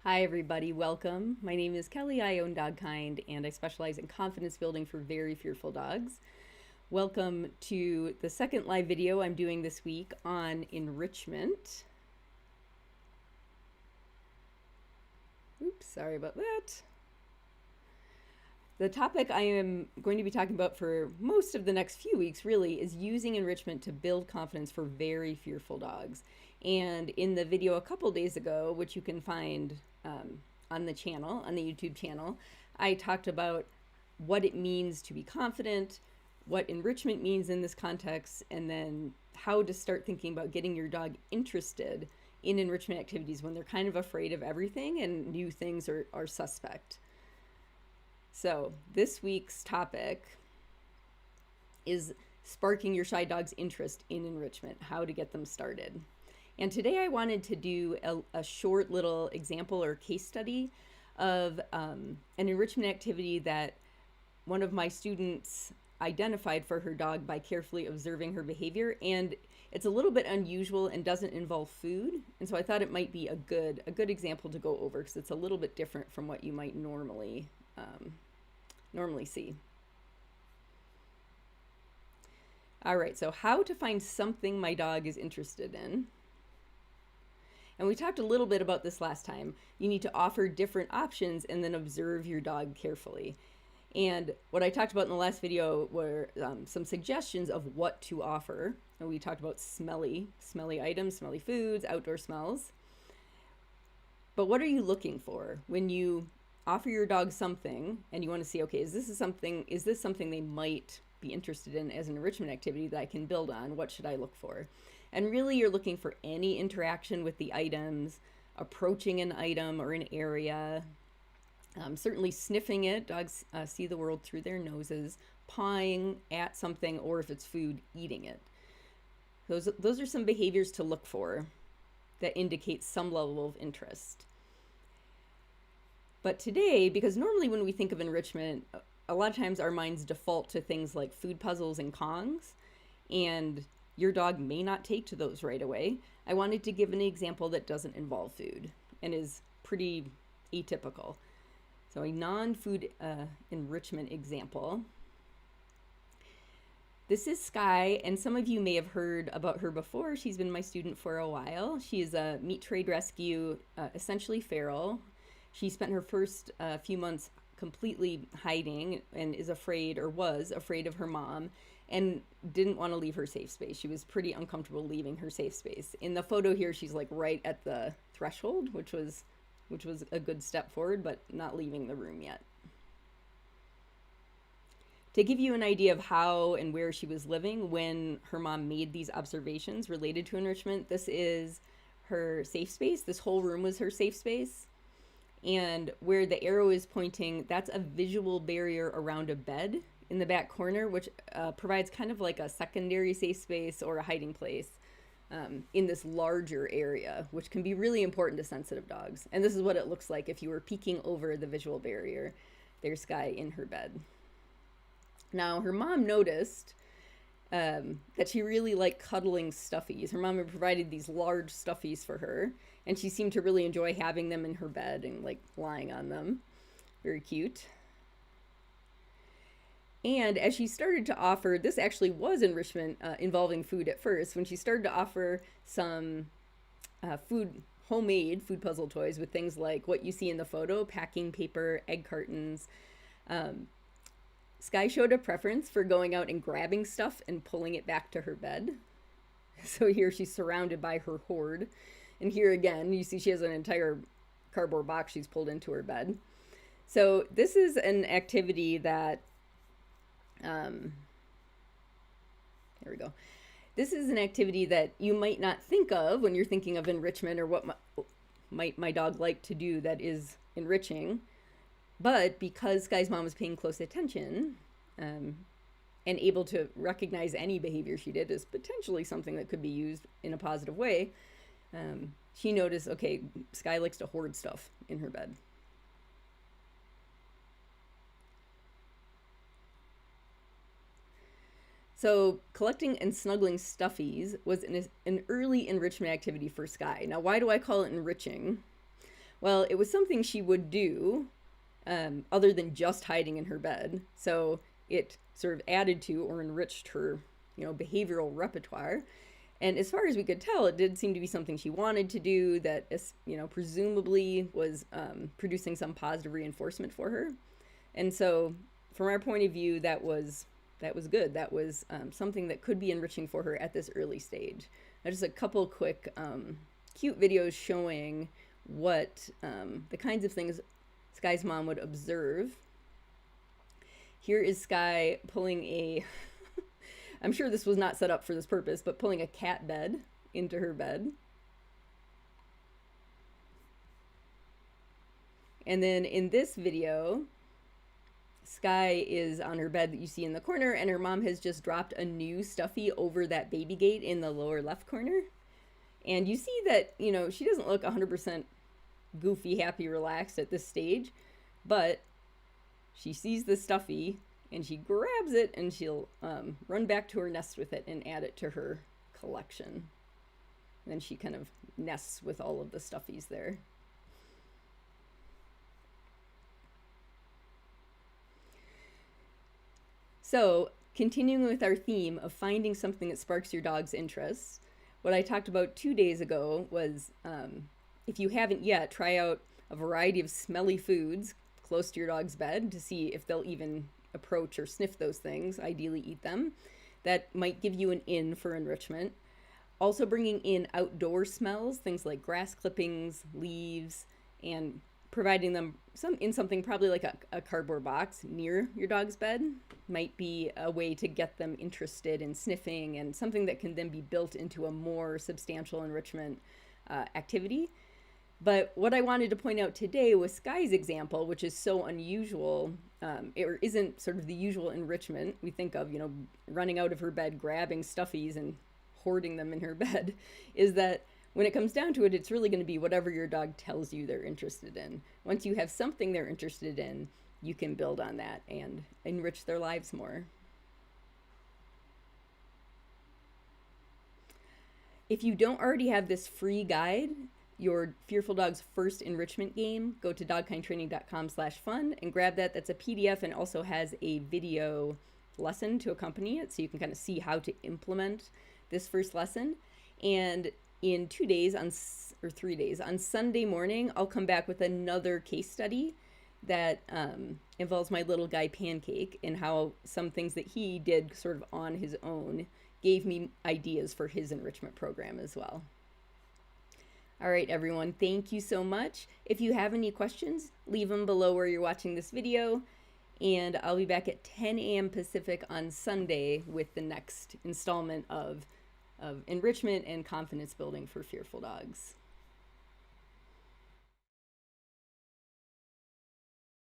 Hi, everybody. Welcome. My name is Kelly. I own Dogkind, and I specialize in confidence building for very fearful dogs. Welcome to the second live video I'm doing this week on enrichment. Oops, sorry about that. The topic I am going to be talking about for most of the next few weeks really is using enrichment to build confidence for very fearful dogs. And in the video a couple days ago, which you can find on the channel, on the YouTube channel, I talked about what it means to be confident, what enrichment means in this context, and then how to start thinking about getting your dog interested in enrichment activities when they're kind of afraid of everything and new things are suspect. So this week's topic is sparking your shy dog's interest in enrichment, how to get them started. And today I wanted to do a short little example or case study of an enrichment activity that one of my students identified for her dog by carefully observing her behavior. And it's a little bit unusual and doesn't involve food. And so I thought it might be a good example to go over because it's a little bit different from what you might normally see. All right, so how to find something my dog is interested in. And we talked a little bit about this last time. You need to offer different options and then observe your dog carefully. And what I talked about in the last video were some suggestions of what to offer. And we talked about smelly items, smelly foods, outdoor smells. But what are you looking for when you offer your dog something and you want to see, okay, is this something they might be interested in as an enrichment activity that I can build on? What should I look for? And really you're looking for any interaction with the items, approaching an item or an area, certainly sniffing it. Dogs see the world through their noses, pawing at something, or if it's food, eating it. Those are some behaviors to look for that indicate some level of interest. But today, because normally when we think of enrichment, a lot of times our minds default to things like food puzzles and Kongs, and your dog may not take to those right away. I wanted to give an example that doesn't involve food and is pretty atypical. So a non-food enrichment example. This is Sky, and some of you may have heard about her before. She's been my student for a while. She is a meat trade rescue, essentially feral. She spent her first few months completely hiding and is afraid, or was afraid, of her mom and didn't want to leave her safe space. She was pretty uncomfortable leaving her safe space. In the photo here, she's like right at the threshold, which was a good step forward, but not leaving the room yet. To give you an idea of how and where she was living when her mom made these observations related to enrichment, this is her safe space. This whole room was her safe space. And where the arrow is pointing, that's a visual barrier around a bed in the back corner, which provides kind of like a secondary safe space or a hiding place in this larger area, which can be really important to sensitive dogs. And this is what it looks like if you were peeking over the visual barrier. There's Sky in her bed. Now, her mom noticed that she really liked cuddling stuffies. Her mom had provided these large stuffies for her, and she seemed to really enjoy having them in her bed and like lying on them. Very cute. And as she started to offer, this actually was enrichment involving food at first, when she started to offer some homemade food puzzle toys with things like what you see in the photo, packing paper, egg cartons. Sky showed a preference for going out and grabbing stuff and pulling it back to her bed. So here she's surrounded by her hoard. And here again, you see she has an entire cardboard box she's pulled into her bed. So this is an activity that, there we go. This is an activity that you might not think of when you're thinking of enrichment or what might my dog like to do that is enriching. But because Sky's mom was paying close attention and able to recognize any behavior she did as potentially something that could be used in a positive way, she noticed, okay, Sky likes to hoard stuff in her bed. So collecting and snuggling stuffies was an early enrichment activity for Sky. Now, why do I call it enriching? Well, it was something she would do other than just hiding in her bed. So it sort of added to or enriched her, behavioral repertoire. And as far as we could tell, it did seem to be something she wanted to do that, presumably was producing some positive reinforcement for her. And so, from our point of view, that was good. That was something that could be enriching for her at this early stage. Now, just a couple quick cute videos showing what the kinds of things Sky's mom would observe. Here is Sky pulling a, I'm sure this was not set up for this purpose, but pulling a cat bed into her bed. And then in this video, Sky is on her bed that you see in the corner, and her mom has just dropped a new stuffy over that baby gate in the lower left corner. And you see that, she doesn't look 100% goofy, happy, relaxed at this stage, but she sees the stuffy and she grabs it and she'll run back to her nest with it and add it to her collection. And then she kind of nests with all of the stuffies there. So, continuing with our theme of finding something that sparks your dog's interests, what I talked about 2 days ago was if you haven't yet, try out a variety of smelly foods close to your dog's bed to see if they'll even approach or sniff those things, ideally eat them. That might give you an in for enrichment. Also bringing in outdoor smells, things like grass clippings, leaves, and providing them something probably like a cardboard box near your dog's bed might be a way to get them interested in sniffing, and something that can then be built into a more substantial enrichment activity. But what I wanted to point out today was Sky's example, which is so unusual. It isn't sort of the usual enrichment we think of, running out of her bed, grabbing stuffies and hoarding them in her bed, is that when it comes down to it, it's really going to be whatever your dog tells you they're interested in. Once you have something they're interested in, you can build on that and enrich their lives more. If you don't already have this free guide, your Fearful Dog's first enrichment game, go to dogkindtraining.com/fun and grab that. That's a PDF and also has a video lesson to accompany it, so you can kind of see how to implement this first lesson. And in 2 days, or 3 days, on Sunday morning, I'll come back with another case study that involves my little guy Pancake, and how some things that he did sort of on his own gave me ideas for his enrichment program as well. All right, everyone, thank you so much. If you have any questions, leave them below where you're watching this video, and I'll be back at 10 a.m. Pacific on Sunday with the next installment of enrichment and confidence building for Fearful Dogs.